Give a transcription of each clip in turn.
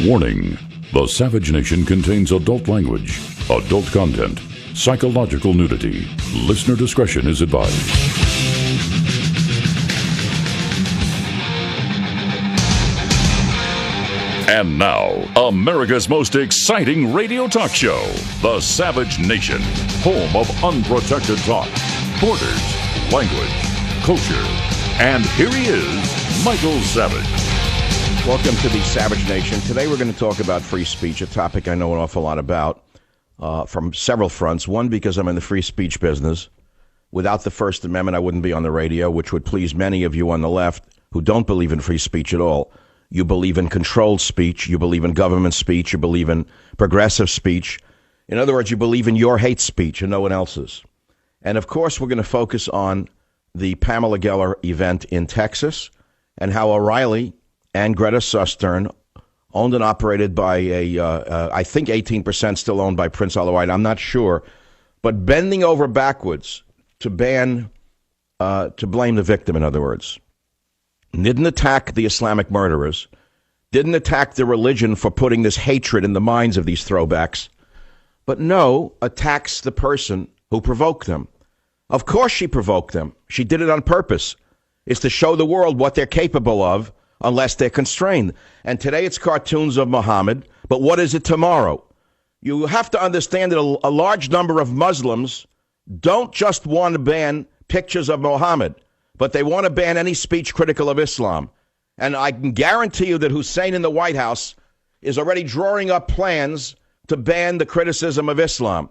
Warning: the Savage Nation contains adult language, adult content, psychological nudity. Listener discretion is advised. And now, America's most exciting radio talk show, The Savage Nation, home of unprotected talk, borders, language, culture. And here he is, Michael Savage. Welcome to the Savage Nation. Today we're going to talk about free speech, a topic I know an awful lot about from several fronts. One, because I'm in the free speech business. Without the First Amendment, I wouldn't be on the radio, which would please many of you on the left who don't believe in free speech at all. You believe in controlled speech. You believe in government speech. You believe in progressive speech. In other words, you believe in your hate speech and no one else's. And, of course, we're going to focus on the Pamela Geller event in Texas and how O'Reilly and Greta Sustern, owned and operated by I think 18% still owned by Prince Alawite, I'm not sure, but bending over backwards to blame the victim, in other words. Didn't attack the Islamic murderers, didn't attack the religion for putting this hatred in the minds of these throwbacks, but no, attacks the person who provoked them. Of course she provoked them. She did it on purpose. It's to show the world what they're capable of unless they're constrained. And today it's cartoons of Muhammad, but what is it tomorrow? You have to understand that a large number of Muslims don't just want to ban pictures of Muhammad, but they want to ban any speech critical of Islam. And I can guarantee you that Hussein in the White House is already drawing up plans to ban the criticism of Islam.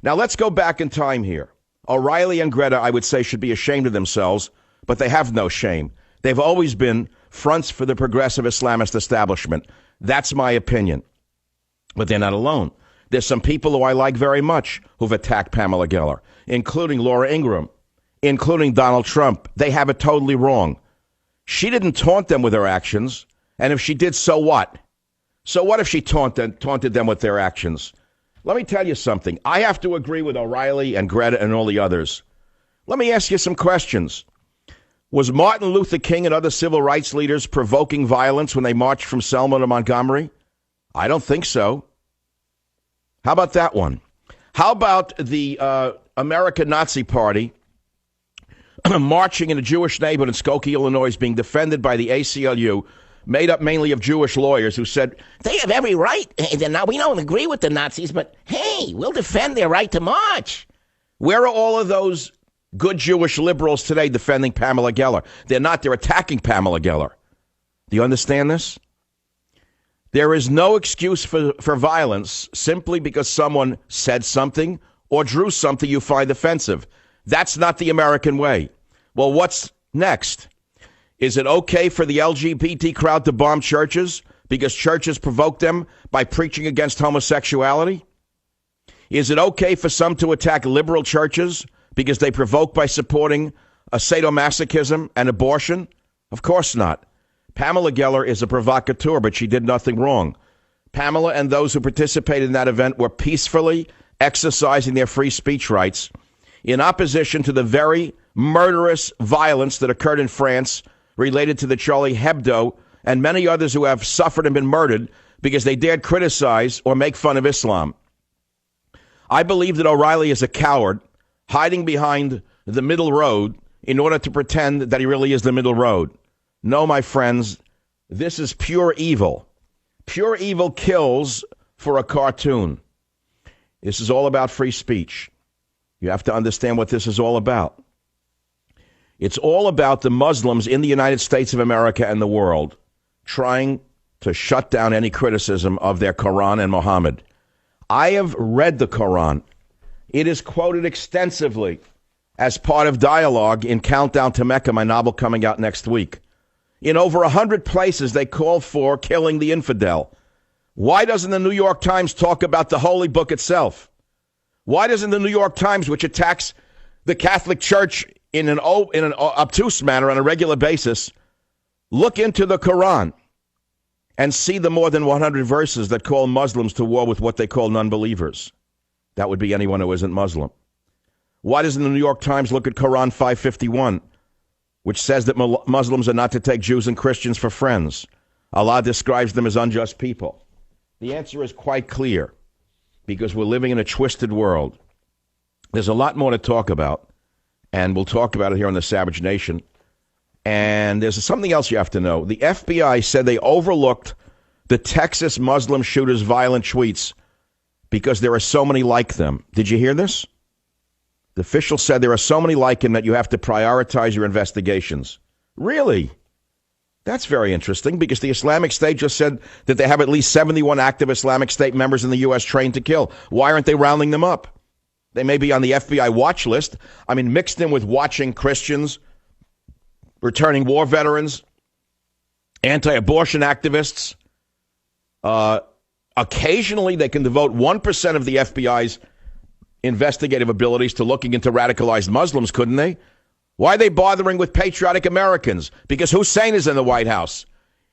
Now, let's go back in time here. O'Reilly and Greta, I would say, should be ashamed of themselves, but they have no shame. They've always been fronts for the progressive Islamist establishment. That's my opinion. But they're not alone. There's some people who I like very much who've attacked Pamela Geller, including Laura Ingraham, including Donald Trump. They have it totally wrong. She didn't taunt them with her actions, and if she did, so what? So what if she taunted them with their actions? Let me tell you something. I have to agree with O'Reilly and Greta and all the others. Let me ask you some questions. Was Martin Luther King and other civil rights leaders provoking violence when they marched from Selma to Montgomery? I don't think so. How about that one? How about the American Nazi Party marching in a Jewish neighborhood in Skokie, Illinois, being defended by the ACLU, made up mainly of Jewish lawyers who said, they have every right. Now, we don't agree with the Nazis, but hey, we'll defend their right to march. Where are all of those good Jewish liberals today defending Pamela Geller? They're not. They're attacking Pamela Geller. Do you understand this? There is no excuse for violence simply because someone said something or drew something you find offensive. That's not the American way. Well, what's next? Is it okay for the LGBT crowd to bomb churches because churches provoke them by preaching against homosexuality? Is it okay for some to attack liberal churches because they provoke by supporting a sadomasochism and abortion? Of course not. Pamela Geller is a provocateur, but she did nothing wrong. Pamela and those who participated in that event were peacefully exercising their free speech rights in opposition to the very murderous violence that occurred in France related to the Charlie Hebdo and many others who have suffered and been murdered because they dared criticize or make fun of Islam. I believe that O'Reilly is a coward hiding behind the middle road in order to pretend that he really is the middle road. No, my friends, this is pure evil. Pure evil kills for a cartoon. This is all about free speech. You have to understand what this is all about. It's all about the Muslims in the United States of America and the world trying to shut down any criticism of their Quran and Muhammad. I have read the Quran. It is quoted extensively as part of dialogue in Countdown to Mecca, my novel coming out next week. In over 100 places, they call for killing the infidel. Why doesn't the New York Times talk about the holy book itself? Why doesn't the New York Times, which attacks the Catholic Church in an obtuse manner on a regular basis, look into the Quran and see the more than 100 verses that call Muslims to war with what they call non-believers? That would be anyone who isn't Muslim. Why doesn't the New York Times look at Quran 551, which says that Muslims are not to take Jews and Christians for friends? Allah describes them as unjust people. The answer is quite clear, because we're living in a twisted world. There's a lot more to talk about, and we'll talk about it here on the Savage Nation. And there's something else you have to know. The FBI said they overlooked the Texas Muslim shooter's violent tweets because there are so many like them. Did you hear this? The official said there are so many like him that you have to prioritize your investigations. Really? That's very interesting, because the Islamic State just said that they have at least 71 active Islamic State members in the U.S. trained to kill. Why aren't they rounding them up? They may be on the FBI watch list. I mean, mixed in with watching Christians, returning war veterans, anti-abortion activists. Occasionally, they can devote 1% of the FBI's investigative abilities to looking into radicalized Muslims, couldn't they? Why are they bothering with patriotic Americans? Because Hussein is in the White House.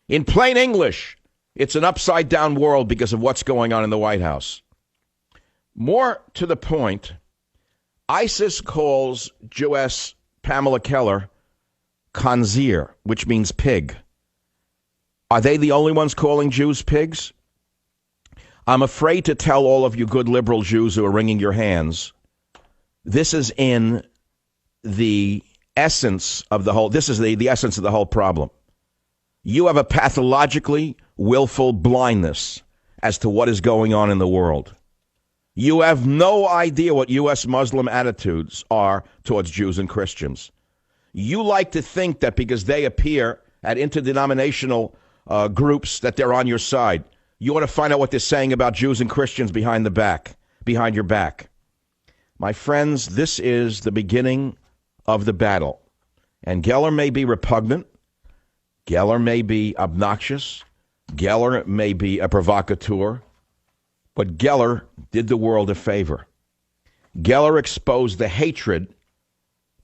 In plain English, it's an upside-down world because of what's going on in the White House. More to the point, ISIS calls Jewess Pamela Keller Khanzir, which means pig. Are they the only ones calling Jews pigs? I'm afraid to tell all of you good liberal Jews who are wringing your hands, this is in the essence of the whole, this is the essence of the whole problem. You have a pathologically willful blindness as to what is going on in the world. You have no idea what U.S. Muslim attitudes are towards Jews and Christians. You like to think that because they appear at interdenominational groups that they're on your side. You want to find out what they're saying about Jews and Christians behind your back. My friends, this is the beginning of the battle. And Geller may be repugnant. Geller may be obnoxious. Geller may be a provocateur. But Geller did the world a favor. Geller exposed the hatred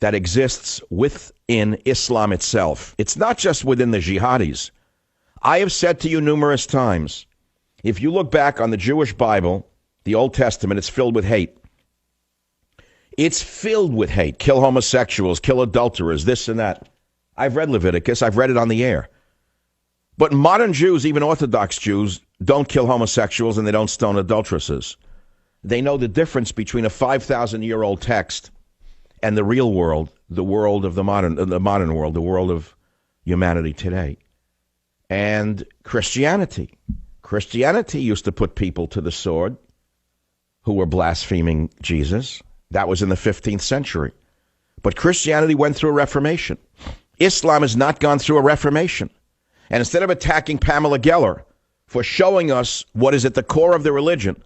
that exists within Islam itself. It's not just within the jihadis. I have said to you numerous times, if you look back on the Jewish Bible, the Old Testament, it's filled with hate. It's filled with hate. Kill homosexuals, kill adulterers, this and that. I've read Leviticus. I've read it on the air. But modern Jews, even Orthodox Jews, don't kill homosexuals and they don't stone adulteresses. They know the difference between a 5,000-year-old text and the real world, the world of the modern world, the world of humanity today. And Christianity. Christianity used to put people to the sword who were blaspheming Jesus. That was in the 15th century. But Christianity went through a reformation. Islam has not gone through a reformation. And instead of attacking Pamela Geller for showing us what is at the core of the religion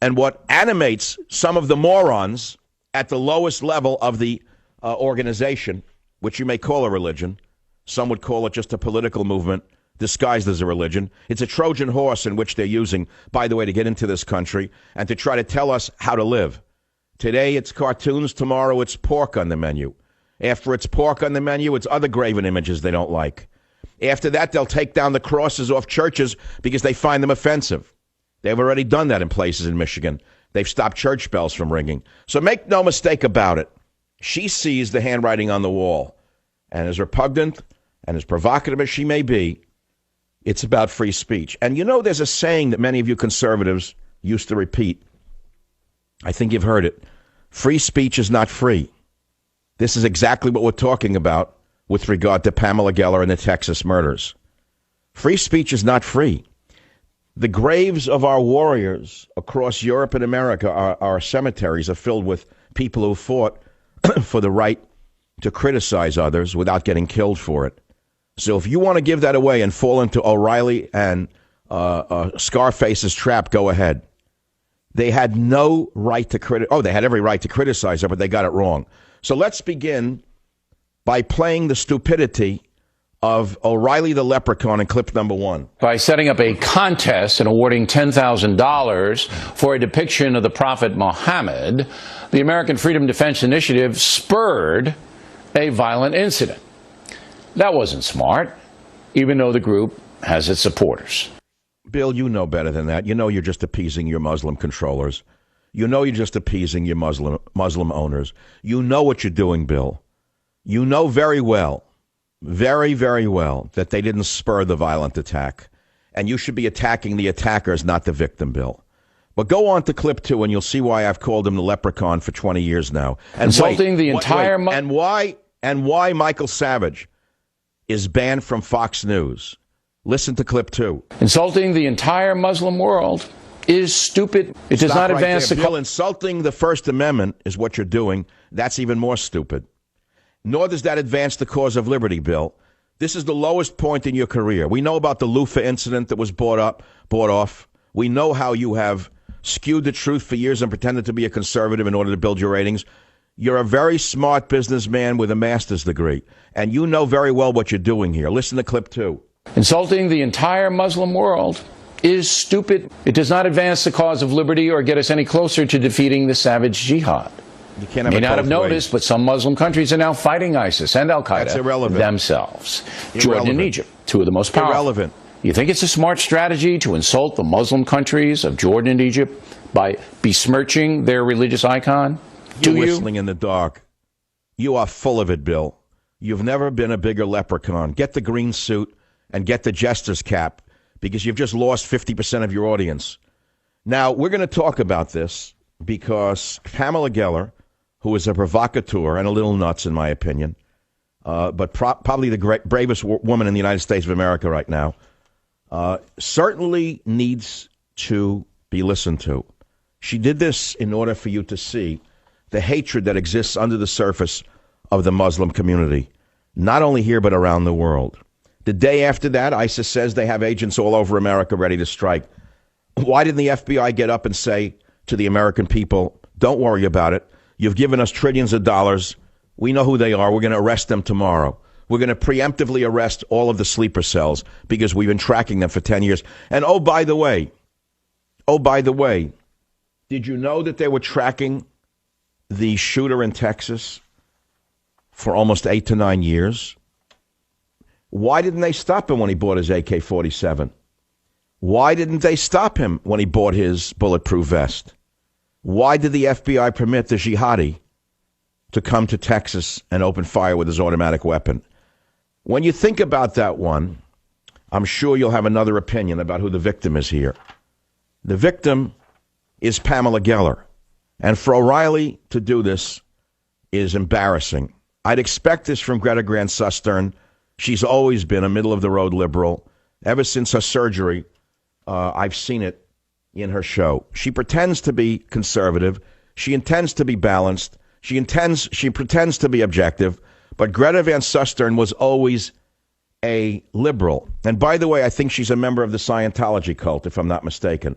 and what animates some of the morons at the lowest level of the organization, which you may call a religion, some would call it just a political movement disguised as a religion. It's a Trojan horse in which they're using, by the way, to get into this country and to try to tell us how to live. Today it's cartoons, tomorrow it's pork on the menu. After it's pork on the menu, it's other graven images they don't like. After that, they'll take down the crosses off churches because they find them offensive. They've already done that in places in Michigan. They've stopped church bells from ringing. So make no mistake about it. She sees the handwriting on the wall. And as repugnant and as provocative as she may be, it's about free speech. And you know, there's a saying that many of you conservatives used to repeat. I think you've heard it. Free speech is not free. This is exactly what we're talking about with regard to Pamela Geller and the Texas murders. Free speech is not free. The graves of our warriors across Europe and America, our cemeteries, are filled with people who fought for the right to criticize others without getting killed for it. So if you want to give that away and fall into O'Reilly and Scarface's trap, go ahead. They had no right to they had every right to criticize her, but they got it wrong. So let's begin by playing the stupidity of O'Reilly the Leprechaun in clip number 1. By setting up a contest and awarding $10,000 for a depiction of the Prophet Muhammad, the American Freedom Defense Initiative spurred a violent incident. That wasn't smart, even though the group has its supporters. Bill, you know better than that. You know you're just appeasing your Muslim controllers. You know you're just appeasing your Muslim owners. You know what you're doing, Bill. You know very well, very, very well, that they didn't spur the violent attack. and you should be attacking the attackers, not the victim, Bill. But go on to clip 2, and you'll see why I've called him the leprechaun for 20 years now. And insulting the entire... and why Michael Savage is banned from Fox News. Listen to clip 2. Insulting the entire Muslim world is stupid. It does not advance the... Bill, insulting the First Amendment is what you're doing. That's even more stupid. Nor does that advance the cause of liberty, Bill. This is the lowest point in your career. We know about the loofah incident that was bought off. We know how you have skewed the truth for years and pretended to be a conservative in order to build your ratings. You're a very smart businessman with a master's degree, and you know very well what you're doing here. Listen to clip 2. Insulting the entire Muslim world is stupid. It does not advance the cause of liberty or get us any closer to defeating the savage jihad. You can't have may not have noticed, but some Muslim countries are now fighting ISIS and Al-Qaeda themselves. Jordan and Egypt, two of the most powerful. Irrelevant. You think it's a smart strategy to insult the Muslim countries of Jordan and Egypt by besmirching their religious icon? You're whistling in the dark. You are full of it, Bill. You've never been a bigger leprechaun. Get the green suit and get the jester's cap, because you've just lost 50% of your audience. Now, we're going to talk about this because Pamela Geller, who is a provocateur and a little nuts, in my opinion, but probably the bravest woman in the United States of America right now, certainly needs to be listened to. She did this in order for you to see the hatred that exists under the surface of the Muslim community, not only here but around the world. The day after that, ISIS says they have agents all over America ready to strike. Why didn't the FBI get up and say to the American people, don't worry about it. You've given us trillions of dollars. We know who they are. We're going to arrest them tomorrow. We're going to preemptively arrest all of the sleeper cells because we've been tracking them for 10 years. And oh, by the way, did you know that they were tracking the shooter in Texas for almost 8 to 9 years? Why didn't they stop him when he bought his AK-47? Why didn't they stop him when he bought his bulletproof vest? Why did the FBI permit the jihadi to come to Texas and open fire with his automatic weapon? When you think about that one, I'm sure you'll have another opinion about who the victim is here. The victim is Pamela Geller. And for O'Reilly to do this is embarrassing. I'd expect this from Greta Van Susteren. She's always been a middle-of-the-road liberal. Ever since her surgery, I've seen it in her show. She pretends to be conservative. She intends to be balanced. She pretends to be objective. But Greta Van Susteren was always a liberal. And by the way, I think she's a member of the Scientology cult, if I'm not mistaken.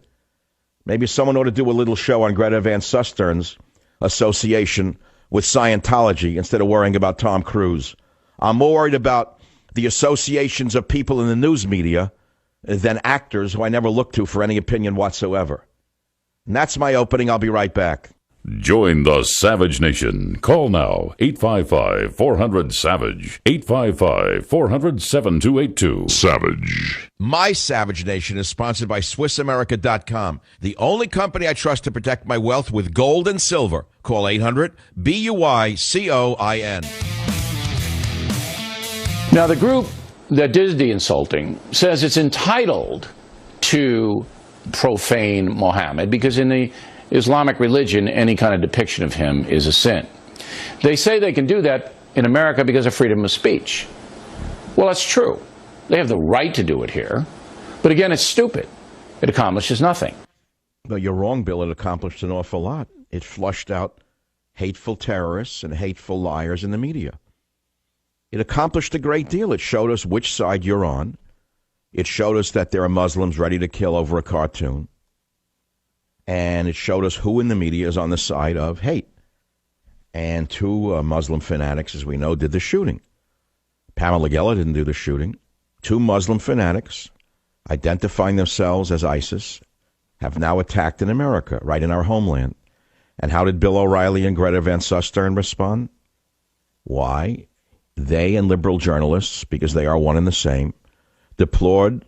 Maybe someone ought to do a little show on Greta Van Susteren's association with Scientology instead of worrying about Tom Cruise. I'm more worried about the associations of people in the news media than actors who I never look to for any opinion whatsoever. And that's my opening. I'll be right back. Join the Savage Nation. Call now, 855-400-SAVAGE, 855-400-7282. Savage. My Savage Nation is sponsored by SwissAmerica.com, the only company I trust to protect my wealth with gold and silver. Call 800-BUYCOIN. Now, the group that did the insulting says it's entitled to profane Mohammed because in the Islamic religion, any kind of depiction of him is a sin. They say they can do that in America because of freedom of speech. Well, that's true. They have the right to do it here. But again, it's stupid. It accomplishes nothing. No, you're wrong, Bill. It accomplished an awful lot. It flushed out hateful terrorists and hateful liars in the media. It accomplished a great deal. It showed us which side you're on. It showed us that there are Muslims ready to kill over a cartoon. And it showed us who in the media is on the side of hate. And two Muslim fanatics, as we know, did the shooting. Pamela Geller didn't do the shooting. Two Muslim fanatics, identifying themselves as ISIS, have now attacked in America, right in our homeland. And how did Bill O'Reilly and Greta Van Susteren respond? Why? They and liberal journalists, because they are one and the same, deplored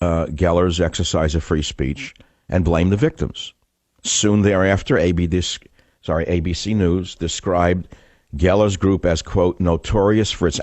Geller's exercise of free speech and blamed the victims. Soon thereafter, ABC News described Geller's group as, quote, notorious for its